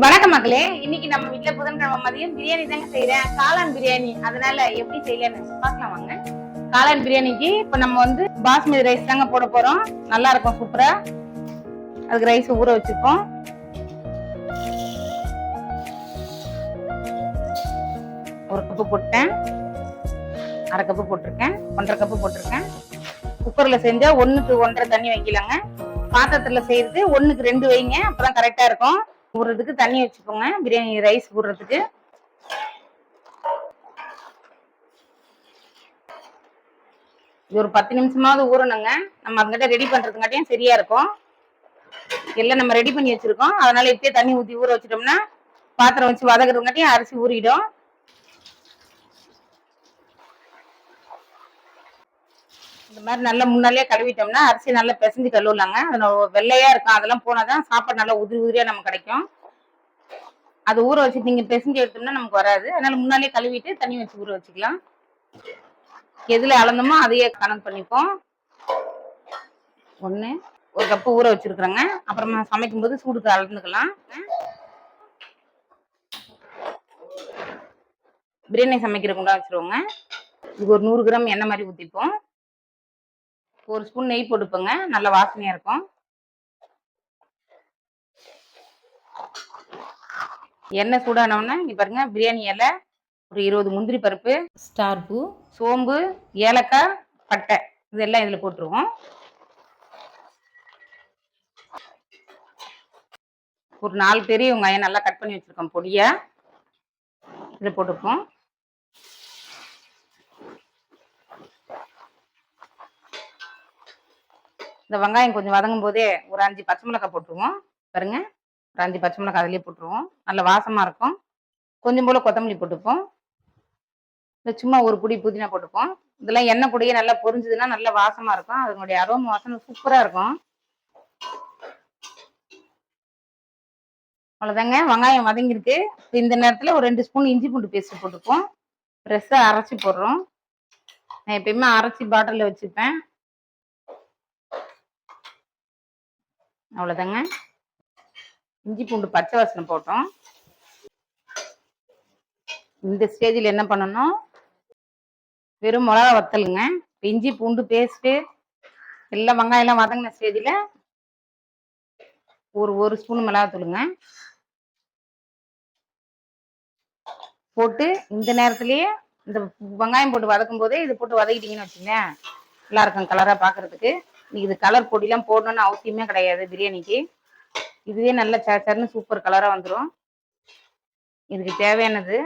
வணக்கம் மக்களே. இன்னைக்கு நம்ம வீட்டுல புதன்கிழமை மதியம் பிரியாணி தாங்க செய்யறேன். காளான் பிரியாணி. அதனால எப்படி செய்யலாம்னு பார்க்கலாம் வாங்க. காளான் பிரியாணிக்கு இப்ப நம்ம பாஸ்மதி ரைஸ் தாங்க போட போறோம். நல்லா இருக்கும், சூப்பரா. அதுக்கு ரைஸ் ஊற வச்சிருக்கோம். ஒரு கப்பு போட்டேன், அரை கப்பு போட்டிருக்கேன், 1.5 கப்பு போட்டிருக்கேன். குக்கர்ல செஞ்சா 1க்கு 1.5 தண்ணி வைக்கலாங்க. பாத்திரத்துல செய்யறது 1க்கு 2 வைங்க, அப்பதான் கரெக்டா இருக்கும். ஊறதுக்கு தண்ணி வச்சுக்கோங்க, பிரியாணி ரைஸ் ஊறதுக்கு. இது ஒரு 10 நிமிஷமாவது ஊறணுங்க. நம்ம அதுங்கிட்ட ரெடி பண்றதுங்காட்டியும் சரியா இருக்கும். எல்லாம் நம்ம ரெடி பண்ணி வச்சிருக்கோம். அதனால இப்பயே தண்ணி ஊத்தி ஊற வச்சிட்டோம்னா பாத்திரம் வச்சு வதக்குறதுங்காட்டியும் அரிசி ஊறிடும். இந்த மாதிரி நல்லா முன்னாலே கழுவிட்டோம்னா அரிசி நல்லா பிசைஞ்சு கழுவலாங்க. அதுல வெள்ளையா இருக்கும், அதெல்லாம் போனாதான் சாப்பாடு நல்லா உதிரி உதிரியா நமக்கு கிடைக்கும். அது ஊற வச்சு நீங்க பிசைஞ்சு எடுத்தோம்னா நமக்கு வராது. அதனால முன்னாலே கழுவிட்டு தண்ணி வச்சு ஊற வச்சுக்கலாம். எதுல அளந்தோமோ அதையே கணக்கு பண்ணிப்போம். 1 கப்பு ஊற வச்சிருக்கிறேங்க. அப்புறமா சமைக்கும் போது சூடுக்கு அளந்துக்கலாம். பிரியாணி சமைக்கிற குண்டா வச்சிருவோங்க. இது ஒரு 100 கிராம் எண்ணெய் மாதிரி ஊத்திப்போம். 1 ஸ்பூன் நெய் போட்டுப்போங்க, நல்ல வாசனையா இருக்கும். எண்ணெய் சூடானோன்னா இங்க பாருங்க, பிரியாணி இலை, ஒரு 20 முந்திரி பருப்பு, ஸ்டார் பூ, சோம்பு, ஏலக்காய், பட்டை, இதெல்லாம் இதுல போட்டுருவோம். ஒரு 4 பெரிய வெங்காயம் நல்லா கட் பண்ணி வச்சிருக்கோம் பொடியா, இதை போட்டுப்போம். இந்த வெங்காயம் கொஞ்சம் வதங்கும் போதே ஒரு 5 பச்சை மிளகாய் போட்டுருவோம். பாருங்க, ஒரு 5 பச்சை மிளகாய் அதிலே போட்டுருவோம், நல்ல வாசமா இருக்கும். கொஞ்சம் போல கொத்தமல்லி போட்டுப்போம். இந்த சும்மா ஒரு புடி புதினா போட்டுப்போம். இதெல்லாம் எண்ணெய் கூடயே நல்லா பொரிஞ்சதுன்னா நல்ல வாசமா இருக்கும். அதனுடைய அரோமா வாசனை சூப்பரா இருக்கும். அவ்வளவுதாங்க, வெங்காயம் வதங்கிருக்கு. இந்த நேரத்துல ஒரு 2 ஸ்பூன் இஞ்சி பூண்டு பேஸ்ட் போட்டுப்போம். ஃப்ரெஷ்ஷா அரைச்சி போடுறோம். நான் எப்பயுமே அரைச்சி பாட்டில்ல வச்சுப்பேன். அவ்வளவுதாங்க, இஞ்சி பூண்டு பச்சை வாசனை போட்டோம். இந்த ஸ்டேஜில் என்ன பண்ணணும், வெறும் மிளகா வத்தலுங்க. இஞ்சி பூண்டு பேஸ்ட்டு எல்லாம் வெங்காயம் எல்லாம் வதங்கின ஸ்டேஜில் ஒரு ஸ்பூன் மிளகாத்தூளுங்க போட்டு, இந்த நேரத்திலேயே இந்த வெங்காயம் போட்டு வதக்கும் போதே இது போட்டு வதக்கிட்டீங்கன்னு வச்சுங்களேன், நல்லா இருக்கும் கலரா பாக்குறதுக்கு. இது கலர் பொடியெல்லாம் போடணும்னு அவசியமே கிடையாது பிரியாணிக்கு. இதுவே நல்ல சர்ன்னு சூப்பர் கலரா வந்துடும். இதுக்கு தேவையானது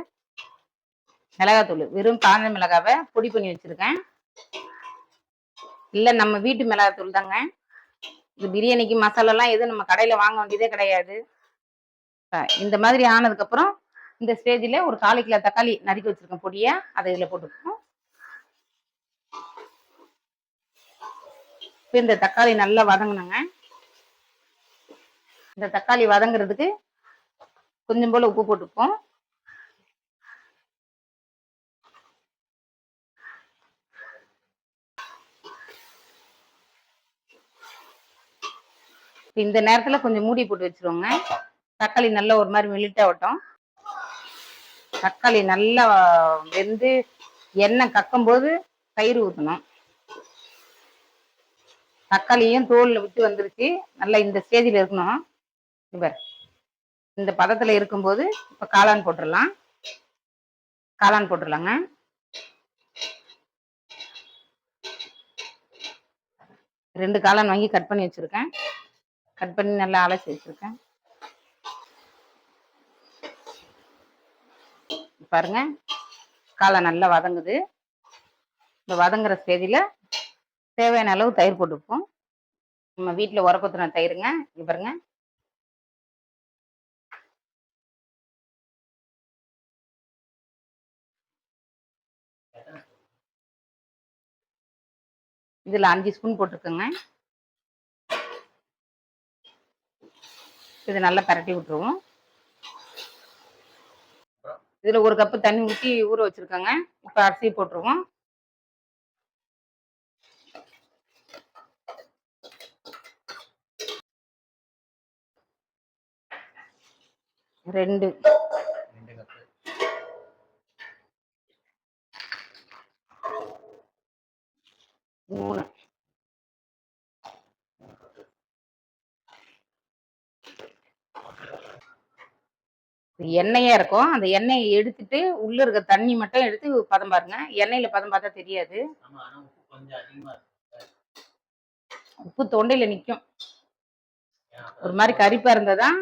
மிளகாத்தூள், வெறும் காஞ்ச மிளகாவை பொடி பண்ணி வச்சிருக்கேன். இல்ல நம்ம வீட்டு மிளகாத்தூள் தாங்க. இது பிரியாணிக்கு மசாலாலாம் எதுவும் நம்ம கடையில வாங்க வேண்டியதே கிடையாது. இந்த மாதிரி ஆனதுக்கு அப்புறம் இந்த ஸ்டேஜில் ஒரு 1/4 கிலோ தக்காளி நறுக்கி வச்சிருக்கேன் பொடியா, அதை இதுல போட்டுப்போம். இப்போ இந்த தக்காளி நல்லா வதங்கணுங்க. இந்த தக்காளி வதங்குறதுக்கு கொஞ்சம் போல உப்பு போட்டுப்போம். இந்த நேரத்துல கொஞ்சம் மூடி போட்டு வச்சிருவோங்க. தக்காளி நல்லா ஒரு மாதிரி மெலிட்டாகட்டும். தக்காளி நல்லா வெந்து எண்ணெய் கக்கும் போது தயிர் ஊற்றணும். தக்காளியும் தோல்ல விட்டு வந்துருச்சு, நல்லா இந்த ஸ்டேஜில் இருக்கணும். இவர் இந்த பதத்துல இருக்கும்போது இப்ப காளான் போட்டுடலாம். காளான் போட்டுடலாங்க. ரெண்டு காளான் வாங்கி கட் பண்ணி வச்சிருக்கேன். கட் பண்ணி நல்லா அலசி வச்சிருக்கேன். பாருங்க, காளான் நல்லா வதங்குது. இந்த வதங்குற ஸ்டேஜில் தேவையான அளவு தயிர் போட்டுப்போம். நம்ம வீட்டில் உரக்குத்துன தயிருங்க. இது பாருங்க, இதுல 5 ஸ்பூன் போட்டிருக்கோங்க. இது நல்லா பரட்டி விட்டுருவோம். இதுல 1 கப்பு தண்ணி ஊற்றி ஊற வச்சிருக்கோங்க. இப்ப அரிசி போட்டுருவோம். 2 3 எண்ணெயா இருக்கும். அந்த எண்ணெயை எடுத்துட்டு உள்ள இருக்க தண்ணி மட்டும் எடுத்து பதம் பாருங்க. எண்ணெயில பதம் பார்த்தா தெரியாது. உப்பு தொண்டையில நிக்கும். ஒரு மாதிரி கரிப்பா இருந்தாதான்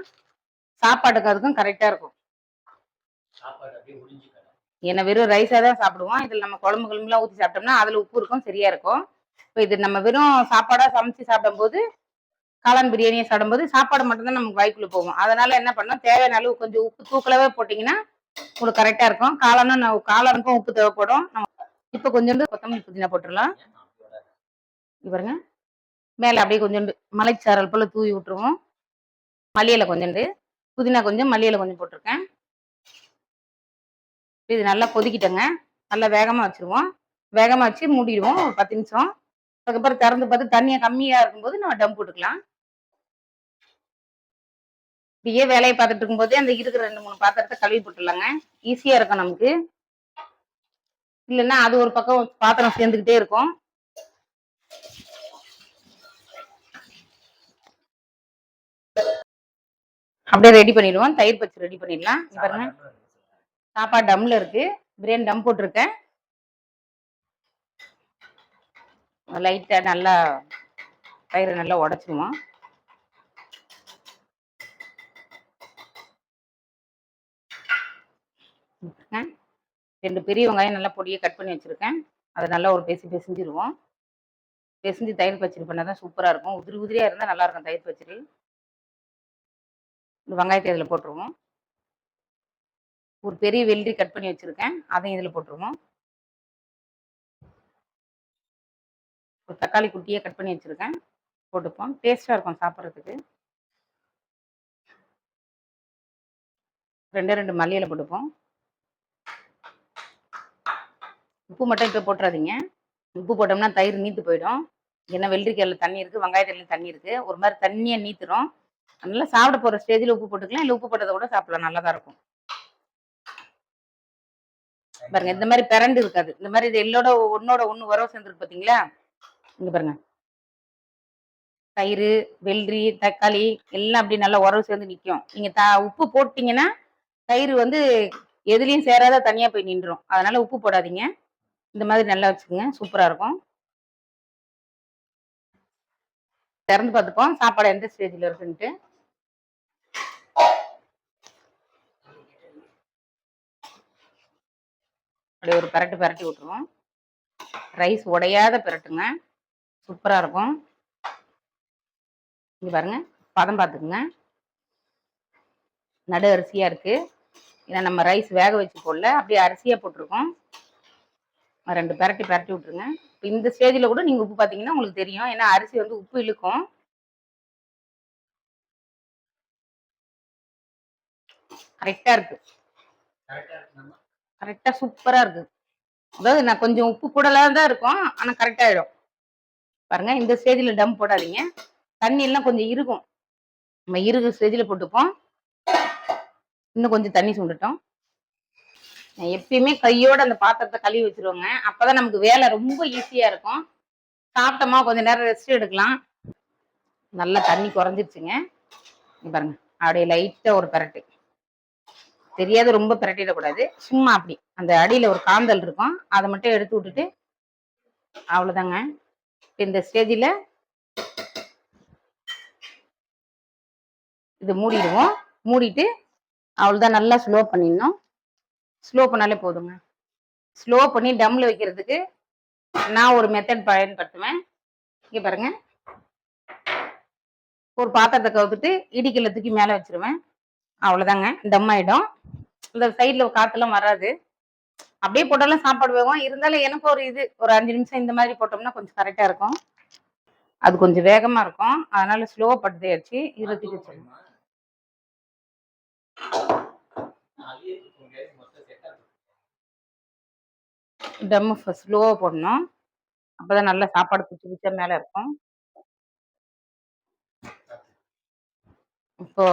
சாப்பாட்டுக்கு அதுக்கும் கரெக்டா இருக்கும். ஏன்னா வெறும் ரைஸா தான் சாப்பிடுவோம். இதுல நம்ம குழம்பு கிழம்புலாம் ஊற்றி சாப்பிட்டோம்னா அதுல உப்பு இருக்கும், சரியா இருக்கும். இப்போ இது நம்ம வெறும் சாப்பாடா சமைச்சு சாப்பிடும் போது, காளான் பிரியாணியை சாப்பிடும்போது சாப்பாடு மட்டும்தான் நமக்கு வாய்க்குள்ள போகும். அதனால என்ன பண்ணோம், தேவையான அளவு கொஞ்சம் உப்பு தூக்கலவே போட்டீங்கன்னா உங்களுக்கு கரெக்டா இருக்கும். காளானுக்கும் உப்பு தேவைப்படும். இப்போ கொஞ்சோண்டு கொத்தமல்லி புதினா போட்டுடலாம். பாருங்க, மேல அப்படியே கொஞ்சோண்டு மலைச்சாரல் போல தூவி விட்டுருவோம். மல்லியில கொஞ்சோண்டு, புதினா கொஞ்சம், மல்லியில கொஞ்சம் போட்டிருக்கேன். இது நல்லா கொதிக்கிட்டங்க. நல்லா வேகமா வச்சிருவோம். வேகமா வச்சு மூடிடுவோம் ஒரு 10 நிமிஷம். அதுக்கப்புறம் திறந்து பார்த்து தண்ணியை கம்மியா இருக்கும்போது நம்ம டம் போட்டுக்கலாம். இப்படியே வேலையை பார்த்துட்டு இருக்கும்போதே அந்த இருக்கிற 2-3 பாத்திரத்தை கழுவி போட்டுடலாங்க. ஈஸியா இருக்கும் நமக்கு. இல்லைன்னா அது ஒரு பக்கம் பாத்திரம் சேர்ந்துக்கிட்டே இருக்கும். அப்படியே ரெடி பண்ணிடுவோம். தயிர் பச்சடி ரெடி பண்ணிடலாம். பாருங்க, சாப்பாடு டம்ல இருக்கு. பிரியாணி டம் போட்டிருக்கேன். லைட்டா நல்லா தயிரை நல்லா உடைச்சிருவோம். ரெண்டு பெரிய வெங்காயம் நல்லா பொடியை கட் பண்ணி வச்சிருக்கேன். அதை நல்லா ஒரு பிசைஞ்சிருவோம். பிசைஞ்சு தயிர் பச்சடி பண்ணாதான் சூப்பரா இருக்கும். உதிரி உதிரியா இருந்தா நல்லா இருக்கும் தயிர் பச்சடி. இந்த வெங்காயத்தை இதில் போட்டுருவோம். ஒரு பெரிய வெள்ளரி கட் பண்ணி வச்சிருக்கேன், அதையும் இதில் போட்டுருவோம். ஒரு தக்காளி குட்டியை கட் பண்ணி வச்சிருக்கேன், போட்டுப்போம். டேஸ்டா இருக்கும் சாப்பிட்றதுக்கு. 2 மல்லியில போட்டுப்போம். உப்பு மட்டும் இப்போ போட்டுறாதீங்க. உப்பு போட்டோம்னா தயிர் நீத்து போயிடும். ஏன்னா வெள்ளரிக்காயில் தண்ணி இருக்கு, வெங்காயத்துல தண்ணி இருக்கு. ஒரு மாதிரி தண்ணியா நீத்துரும். நல்லா சாப்பிட போற ஸ்டேஜில் உப்பு போட்டுக்கலாம், இல்லை உப்பு போட்டதை கூட சாப்பிடலாம், நல்லா தான் இருக்கும். பாருங்க, இந்த மாதிரி பிரண்டு இருக்காது. இந்த மாதிரி இது எல்லோட ஒன்னோட ஒண்ணு உறவு சேர்ந்துருக்கு பார்த்தீங்களா? இங்க பாருங்க, தயிர், வெள்ளரி, தக்காளி எல்லாம் அப்படி நல்லா உறவு சேர்ந்து நிற்கும். நீங்க உப்பு போட்டீங்கன்னா தயிர் வந்து எதுலையும் சேராத தனியா போய் நின்றுடும். அதனால உப்பு போடாதீங்க. இந்த மாதிரி நல்லா வச்சுக்கோங்க, சூப்பரா இருக்கும். திறந்து பார்த்துப்போம் சாப்பாடு எந்த ஸ்டேஜில் இருக்குன்ட்டு. அப்படியே ஒரு பரட்டி விட்டுருவோம். ரைஸ் உடையாத பிரட்டுங்க, சூப்பரா இருக்கும். இங்க பாருங்க, பதம் பார்த்துக்குங்க. நடு அரிசியா இருக்கு. ஏன்னா நம்ம ரைஸ் வேக வச்சு போடல, அப்படியே அரிசியா போட்டிருக்கோம். 2 பரட்டி விட்டுருங்க. இப்போ இந்த ஸ்டேஜில் கூட நீங்க உப்பு பார்த்தீங்கன்னா உங்களுக்கு தெரியும். ஏன்னா அரிசி வந்து உப்பு இழுக்கும். கரெக்டா இருக்கு. கரெக்டா சூப்பரா இருக்கு. அதாவது நான் கொஞ்சம் உப்பு கூடலாம் தான் இருக்கும், ஆனா கரெக்டா ஆயிடும். பாருங்க, இந்த ஸ்டேஜில் டம் போடாதீங்க. தண்ணி எல்லாம் கொஞ்சம் இருக்கும். நம்ம இருகு ஸ்டேஜில் போட்டுப்போம். இன்னும் கொஞ்சம் தண்ணி சுண்டட்டும். எப்பயுமே கையோட அந்த பாத்திரத்தை கழுவி வச்சிருவாங்க. அப்பதான் நமக்கு வேலை ரொம்ப ஈஸியா இருக்கும். சாப்பிட்டோமா கொஞ்ச நேரம் ரெஸ்ட் எடுக்கலாம். நல்லா தண்ணி குறைஞ்சிருச்சுங்க. பாருங்க, அப்படியே லைட்டா ஒரு பரட்டு. தெரியாத ரொம்ப பிரட்டிடக்கூடாது. சும்மா அப்படி அந்த அடியில ஒரு காந்தல் இருக்கும், அதை மட்டும் எடுத்து விட்டுட்டு அவ்வளவுதாங்க. இந்த ஸ்டேஜில் இது மூடிடுவோம். மூடிட்டு அவ்வளவுதான், நல்லா ஸ்லோ பண்ணிடணும். ஸ்லோ பண்ணாலே போதுங்க. ஸ்லோ பண்ணி டம்ல வைக்கிறதுக்கு நான் ஒரு மெத்தட் பயன்படுத்துவேன். இங்க பாருங்க, ஒரு பாத்திரத்தை கவுத்துட்டு இடிக்கல தூக்கி மேல வச்சிருவேன். அவ்வளவுதாங்க, டம் ஆயிடும். இந்த சைட்ல காத்தெல்லாம் வராது. அப்படியே போட்டாலும் சாப்பாடு வேகும். இருந்தாலும் எனக்கு ஒரு 5 நிமிஷம் இந்த மாதிரி போட்டோம்னா கொஞ்சம் கரெக்டா இருக்கும். அது கொஞ்சம் வேகமா இருக்கும், அதனால ஸ்லோவா படுத்தியாச்சு. இதுல தூக்கி வச்சிடணும். டம் ஸ்லோவா போடணும், அப்பதான் நல்லா சாப்பாடு குச்சி குச்சா மேல இருக்கும். இப்போ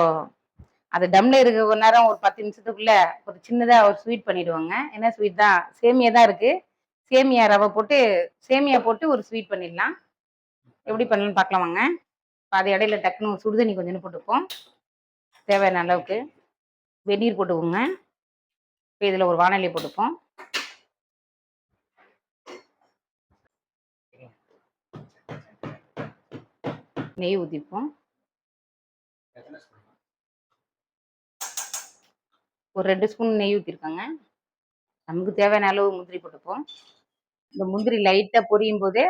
அது டம்ல இருக்க ஒரு நேரம் ஒரு 10 நிமிஷத்துக்குள்ள ஒரு சின்னதா ஒரு ஸ்வீட் பண்ணிடுவாங்க. என்ன ஸ்வீட் தான் சேமியா தான் இருக்கு. சேமியா ரவை போட்டு சேமியா போட்டு ஒரு ஸ்வீட் பண்ணிடலாம். எப்படி பண்ணலாம்னு பார்க்கலாம் வாங்க. அது இடையில டக்குன்னு சுடுதண்ணி கொஞ்சோண்டு போட்டுப்போம். தேவையான அளவுக்கு வெந்நீர் போட்டுக்கோங்க. இப்போ இதில் ஒரு வானொலி போட்டுப்போம். நெய் ஊற்றிப்போம். ஒரு 2 ஸ்பூன் நெய் ஊற்றிருக்காங்க. நமக்கு தேவையான அளவு முந்திரி போட்டுப்போம். இந்த முந்திரி லைட்டாக பொரியும் போதே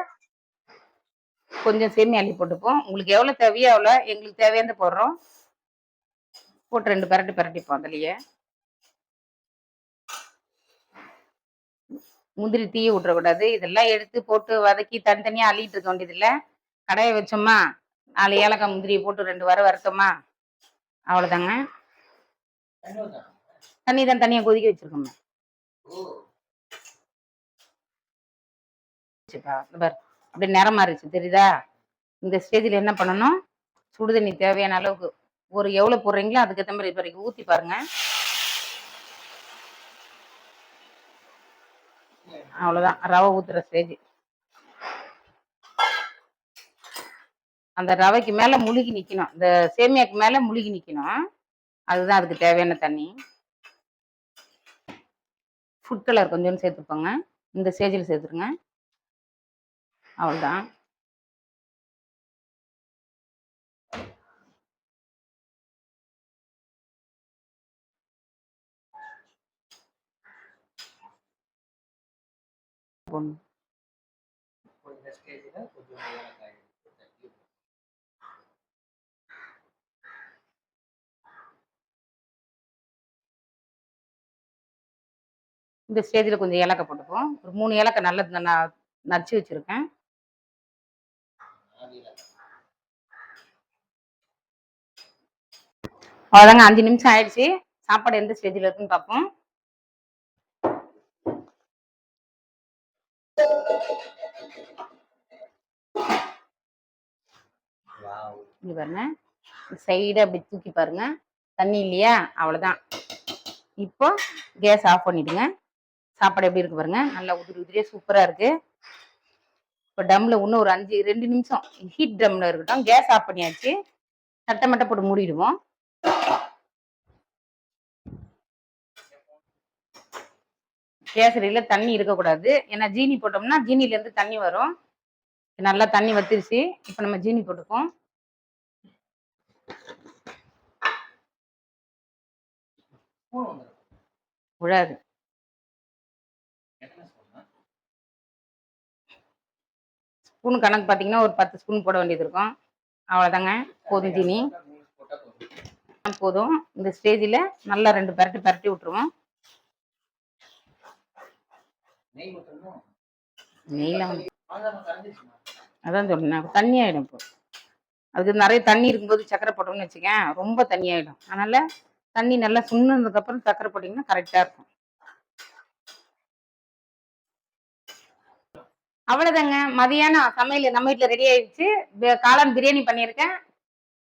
கொஞ்சம் சேமியா அள்ளி போட்டுப்போம். உங்களுக்கு எவ்வளோ தேவையோ அவ்வளோ, எங்களுக்கு தேவையானது போடுறோம். போட்டு 2 பெரட்டு பெரட்டிப்போம். அதுலேயே முந்திரி தீய விட்டுறக்கூடாது. இதெல்லாம் எடுத்து போட்டு வதக்கி தனித்தனியாக அள்ளிட்டு இருக்க வேண்டியதில்லை. கடாயை வச்சோமா, 4 ஏலக்காய் முந்திரியை போட்டு 2 வறுத்தோமா, அவ்வளோதாங்க. தண்ணி தான் தனியாக கொதிக்க வச்சிருக்கோங்க. அப்படியே நிறம் மாறிச்சு தெரியுதா? இந்த ஸ்டேஜில் என்ன பண்ணணும், சுடுதண்ணி தேவையான அளவுக்கு ஒரு எவ்வளோ போடுறீங்களோ அதுக்கேற்ற மாதிரி இப்போ வரைக்கும் ஊற்றி பாருங்க. அவ்வளோதான் ரவை ஊற்றுற ஸ்டேஜ். அந்த ரவைக்கு மேலே முழுகி நிற்கணும், இந்த சேமியாக்கு மேலே முழுகி நிற்கணும். அதுதான் அதுக்கு தேவையான தண்ணி. ஃபுட் கலர் கொஞ்சோண்டு சேர்த்துப்போங்க. இந்த ஸ்டேஜில் சேர்த்துருங்க. அவ்வளோதான். இந்த ஸ்டேஜில் கொஞ்சம் ஏலக்காய் போட்டுப்போம். ஒரு 3 ஏலக்காய் நல்லது நான் நச்சு வச்சுருக்கேன். அவ்வளோதாங்க. 5 நிமிஷம் ஆயிடுச்சு. சாப்பாடு எந்த ஸ்டேஜில் இருக்குன்னு பார்ப்போம். இங்க பாருங்க, சைடாக அப்படி தூக்கி பாருங்க, தண்ணி இல்லையா? அவ்வளோதான். இப்போ கேஸ் ஆஃப் பண்ணிடுங்க. சாப்பாடு எப்படி இருக்கு பாருங்க, நல்லா உதிரி உதிரியா சூப்பராக இருக்கு. இப்போ டம்ல இன்னும் ஒரு 2 நிமிஷம் ஹீட் டம்ல இருக்கட்டும். கேஸ் ஆஃப் பண்ணியாச்சு. சட்டை மட்டை போட்டு மூடிடுவோம். கேசரியில் தண்ணி இருக்கக்கூடாது. ஏன்னா ஜீனி போட்டோம்னா ஜீனிலேருந்து தண்ணி வரும். நல்லா தண்ணி வத்திருச்சு. இப்போ நம்ம ஜீனி போட்டுப்போம். விழாது. ஸ்பூன் கணக்கு பார்த்தீங்கன்னா ஒரு 10 ஸ்பூன் போட வேண்டியது இருக்கும். அவ்வளோதாங்க. போதும் ஜீனி போதும். இந்த ஸ்டேஜில் நல்லா 2 பெரட்டி விட்டுருவோம். நெய்லாம் அதான் சொல்றேன், தண்ணி ஆயிடும். இப்போ அதுக்கு நிறைய தண்ணி இருக்கும்போது சக்கரை போட்டோம்னு வச்சுக்கேன், ரொம்ப தண்ணி ஆயிடும். அதனால தண்ணி நல்லா சுண்ணதுக்கு அப்புறம் சக்கரை போட்டிங்கன்னா கரெக்டாக இருக்கும். அவ்வளோதாங்க. மதியானம் சமையல் நம்ம வீட்டில் ரெடி ஆயிடுச்சு. காளான் பிரியாணி பண்ணியிருக்கேன்,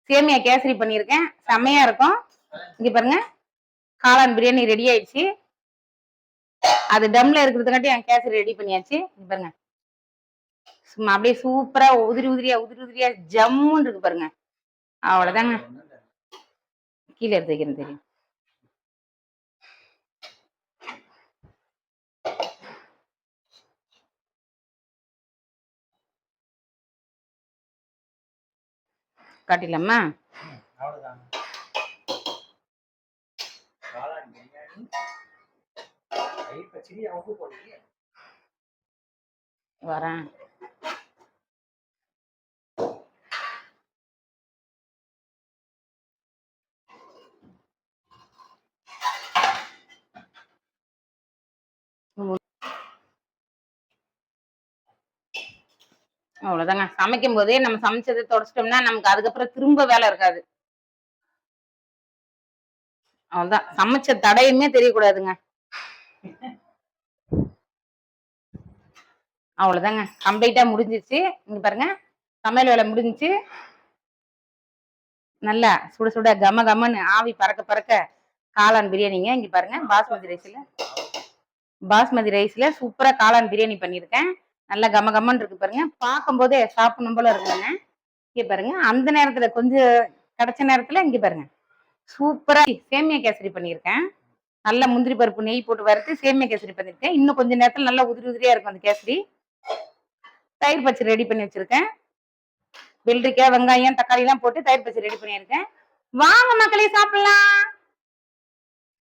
சேமியா கேசரி பண்ணியிருக்கேன், செம்மையா இருக்கும். இங்க பாருங்க, காளான் பிரியாணி ரெடி ஆயிடுச்சு. அது டம்ல இருக்கிறதுக்காட்டி என் கேசரி ரெடி பண்ணியாச்சு. இங்க பாருங்க, சும்மா அப்படியே சூப்பரா உதிரி உதிரியா ஜம்முன்னு இருக்கு பாருங்க. அவ்வளவுதாங்க. கீழே எடுத்து வைக்கிறேன் தெரியும். காட்டிடலாமா? வரேன். அவ்வளவுதாங்க. சமைக்கும் போதே நம்ம சமைச்சதை தொடச்சிட்டோம்னா நமக்கு அதுக்கப்புறம் திரும்ப வேலை இருக்காது. அவ்வளவுதான். சமைச்ச தடையுமே தெரியக்கூடாதுங்க. அவ்வளவுதாங்க. கம்ப்ளீட்டா முடிஞ்சிச்சு. இங்க பாருங்க, சமையல் வேலை முடிஞ்சிச்சு. நல்லா சுட சுட கம கமன்னு ஆவி பறக்க பறக்க காளான் பிரியாணிங்க. இங்க பாருங்க பாஸ்மதி ரைஸ்ல சூப்பரா காளான் பிரியாணி பண்ணியிருக்கேன். நல்லா கம கமன்னு இருக்கு பாருங்க. பார்க்கும் போதே சாப்பிடணும் போல இருக்குங்க. இங்க பாருங்க அந்த நேரத்துல கொஞ்சம் கிடைச்ச நேரத்துல இங்க பாருங்க சூப்பரா சேமியா கேசரி பண்ணியிருக்கேன். நல்லா முந்திரி பருப்பு நெய் போட்டு வறுத்து சேமியா கேசரி பண்ணியிருக்கேன். இன்னும் கொஞ்சம் நேரத்துல நல்லா உதிரி உதிரியா இருக்கும் அந்த கேசரி. தயிர் பச்சடி ரெடி பண்ணி வச்சிருக்கேன். வெள்ளரிக்காய் வெங்காயம் தக்காளி எல்லாம் போட்டு தயிர் பச்சடி ரெடி பண்ணியிருக்கேன். வாங்க மக்களே சாப்பிடலாம்.